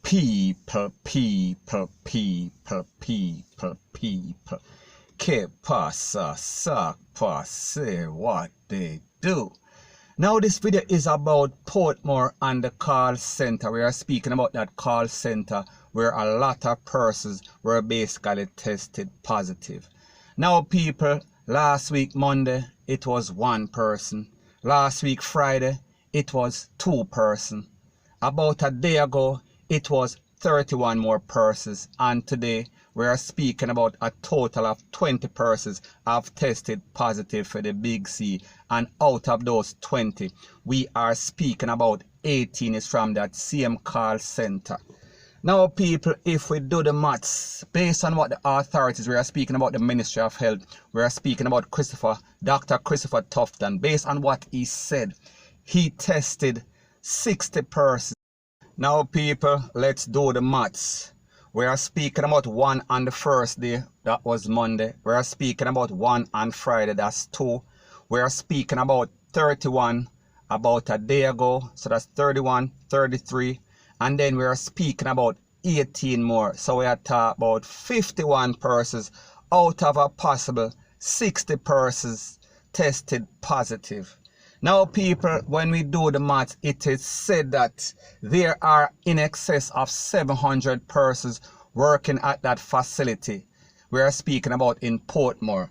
People. Que pasa, sac passe, what they do. Now this video is about Portmore and the call center. We are speaking about that call center where a lot of persons were basically tested positive. Now people, last week Monday, it was 1 person. Last week Friday, it was 2 persons. About a day ago, it was 31 more persons, and today we are speaking about a total of 20 persons have tested positive for the big C, and out of those 20, we are speaking about 18 is from that same call center. Now people, if we do the maths, based on what the authorities, we are speaking about the Ministry of Health, we are speaking about Dr. Christopher Tufton, based on what he said, he tested 60 persons. Now people, let's do the maths. We are speaking about 1 on the first day, that was Monday. We are speaking about 1 on Friday, that's 2. We are speaking about 31 about a day ago, so that's 31, 33. And then we are speaking about 18 more. So we are talking about 51 persons out of a possible 60 persons tested positive. Now people, when we do the math, it is said that there are in excess of 700 persons working at that facility we are speaking about in Portmore.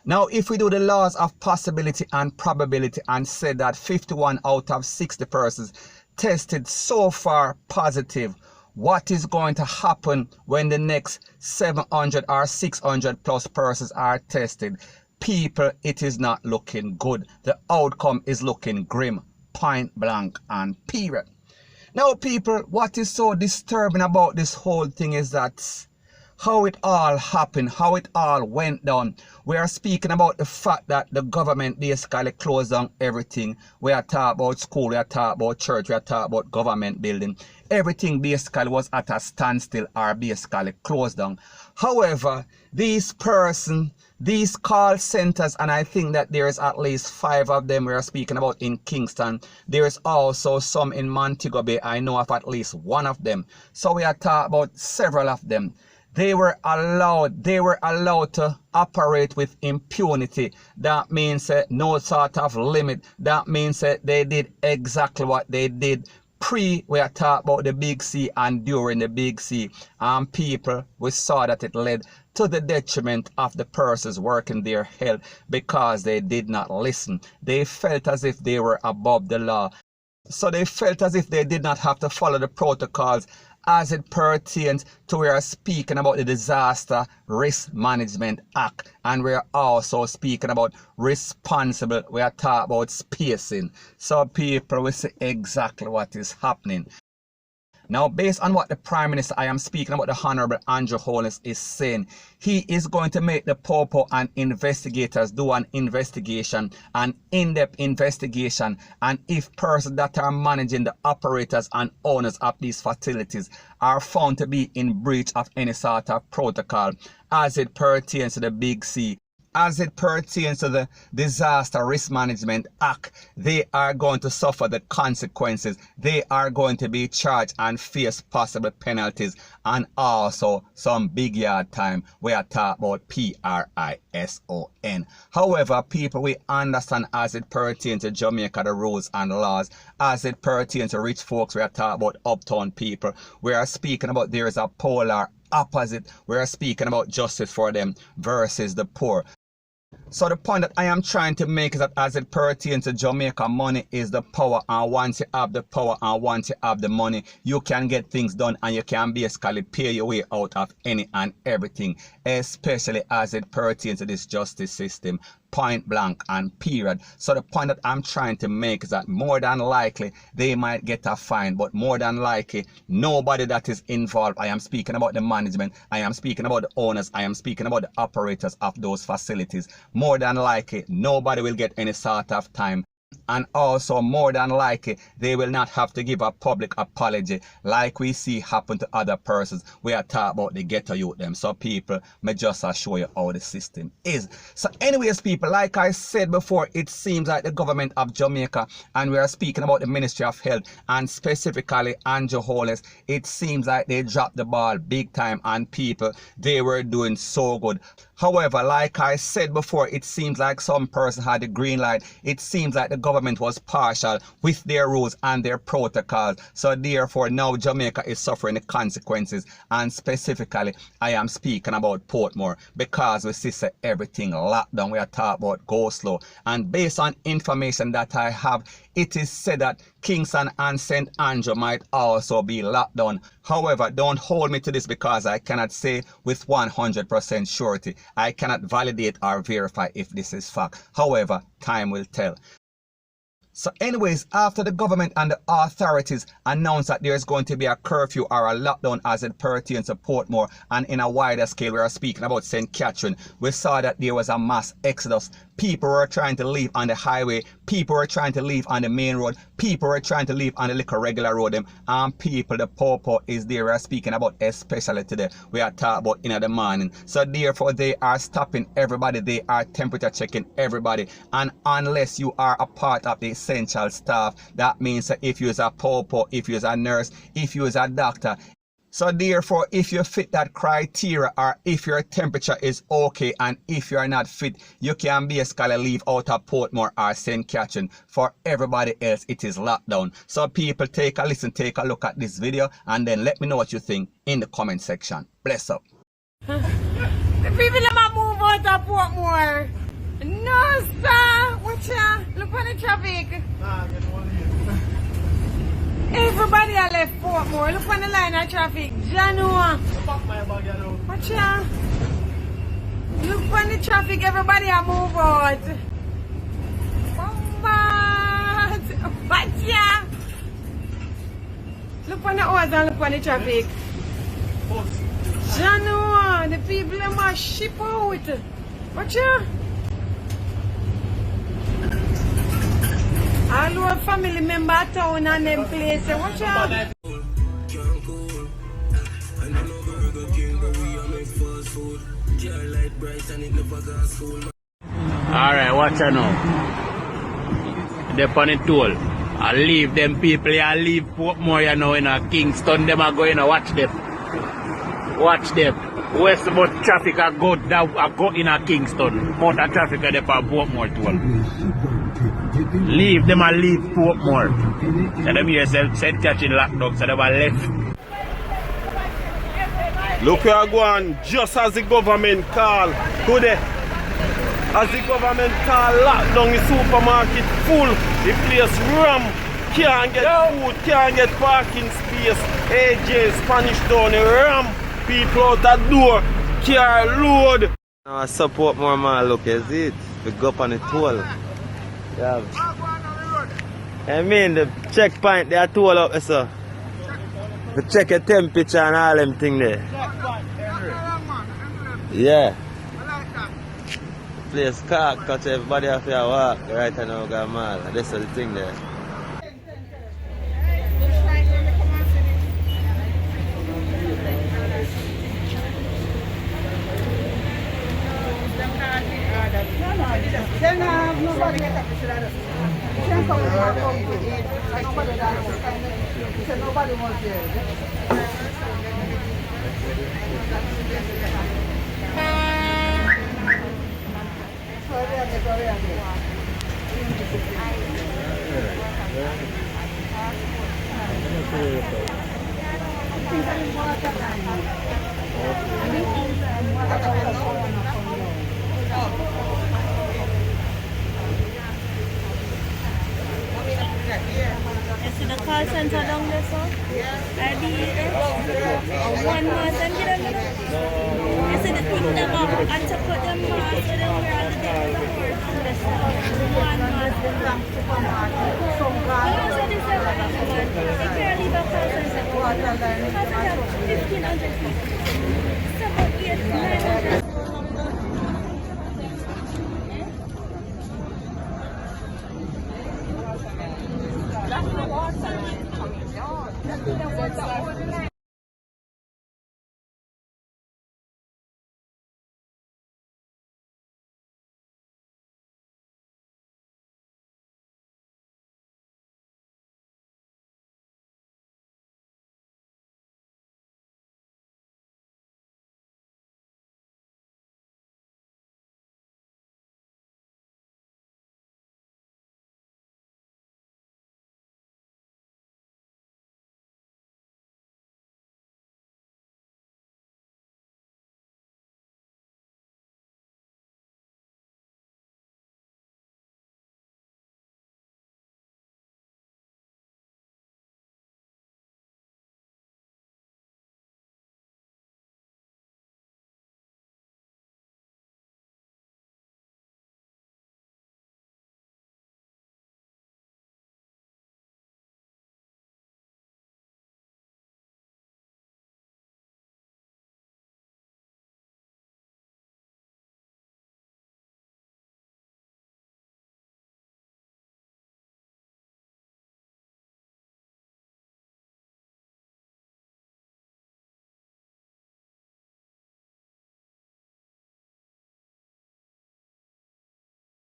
Now if we do the laws of possibility and probability and say that 51 out of 60 persons tested so far positive, what is going to happen when the next 700 or 600 plus persons are tested? People, it is not looking good. The outcome is looking grim, point blank and period. Now people, what is so disturbing about this whole thing is that how it all happened, how it all went down. We are speaking about the fact that the government basically closed down everything. We are talking about school, we are talking about church, we are talking about government building. Everything basically was at a standstill or basically closed down. However, these persons, these call centers, and I think that there is at least 5 of them we are speaking about in Kingston. There is also some in Montego Bay. I know of at least 1 of them. So we are talking about several of them. They were allowed to operate with impunity. That means no sort of limit. That means they did exactly what they did we are talking about the big C and during the big C. And people, we saw that it led to the detriment of the persons working their health because they did not listen. They felt as if they were above the law. So they felt as if they did not have to follow the protocols as it pertains to we are speaking about the Disaster Risk Management Act, and we are also speaking about responsible, we are talking about spacing. So people will see exactly what is happening. Now, based on what the Prime Minister, I am speaking about the Honorable Andrew Holness, is saying, he is going to make the POPO and investigators do an investigation, an in-depth investigation, and if persons that are managing the operators and owners of these facilities are found to be in breach of any sort of protocol as it pertains to the big C, as it pertains to the Disaster Risk Management Act, they are going to suffer the consequences. They are going to be charged and face possible penalties and also some big yard time. We are talking about PRISON. However, people, we understand as it pertains to Jamaica, the rules and laws. As it pertains to rich folks, we are talking about uptown people. We are speaking about there is a polar opposite. We are speaking about justice for them versus the poor. So the point that I am trying to make is that as it pertains to Jamaica, money is the power, and once you have the power and once you have the money, you can get things done and you can basically pay your way out of any and everything, especially as it pertains to this justice system, point blank and period. So the point that I'm trying to make is that more than likely they might get a fine, but more than likely nobody that is involved, I am speaking about the management, I am speaking about the owners, I am speaking about the operators of those facilities, more than likely nobody will get any sort of time. And also, more than likely, they will not have to give a public apology like we see happen to other persons. We are talking about the ghetto youth them. So people may just show you how the system is. So anyways, people, like I said before, it seems like the government of Jamaica, and we are speaking about the Ministry of Health, and specifically Andrew Holness, it seems like they dropped the ball big time, and people, they were doing so good. However, like I said before, it seems like some person had the green light. It seems like the government was partial with their rules and their protocols. So therefore, now Jamaica is suffering the consequences. And specifically, I am speaking about Portmore, because we see everything locked down. We are talking about go slow. And based on information that I have, it is said that Kingston and St. Andrew might also be locked down. However, don't hold me to this, because I cannot say with 100% surety. I cannot validate or verify if this is fact. However, time will tell. So anyways, after the government and the authorities announced that there is going to be a curfew or a lockdown as it pertains to Portmore, and in a wider scale we are speaking about St. Catherine, we saw that there was a mass exodus. People were trying to leave on the highway, people were trying to leave on the main road, people were trying to leave on the little regular road them, and people, the popo is there. We are speaking about especially today. We are talking about in the morning. So therefore they are stopping everybody, they are temperature checking everybody, and unless you are a part of the essential staff, that means that if you is a popo, if you is a nurse, if you is a doctor, so therefore, if you fit that criteria, or if your temperature is okay, and if you are not fit, you can basically leave out of Portmore or St. Catherine. For everybody else, it is locked down. So people, take a listen, take a look at this video, and then let me know what you think in the comment section. Bless up. The people that move out of Portmore. No, sir. Watch out. Look on the traffic. Everybody I left Portmore. Look on the line of traffic. Janua. Watch out. Look on the traffic. Everybody I move out. Watch out. Look on the odds and look on the traffic. Janua. The people that must ship out. Watch out. All our family member town and them place. Watch out. Alright, watch out now. They're on the toll. I leave them people here, I leave Portmore you know, in a Kingston, them are going to watch them. Watch them. Westbound traffic I go in a Kingston. Motor traffic are there on Portmore toll. Leave them and leave Portmore. So them here St. Catherine locked up, so they were left. Look where I go on, just as the government call today. As the government call lockdown, the supermarket full, the place ram, can't get food, can't get parking space. AJ, Spanish Town, ram, people out that door, car load. Now I support more man, look, is it? We go up on the toll. Yeah. I mean the checkpoint, they are toll up, sir. We check your temperature and all them thing there. Yeah. Place car cut, everybody have to walk right now, got mad. That's the thing there. Nobody get up to nobody wants there. Is it the call center down there, sir? RDA? One mask and get them. Is it the thing them up and to put them mask so they wear all the day to the horse? One mask. So this is what I'm doing. They can't leave a call center. Call center 1,500 people. 7, 8, 900. the ones that hold the line.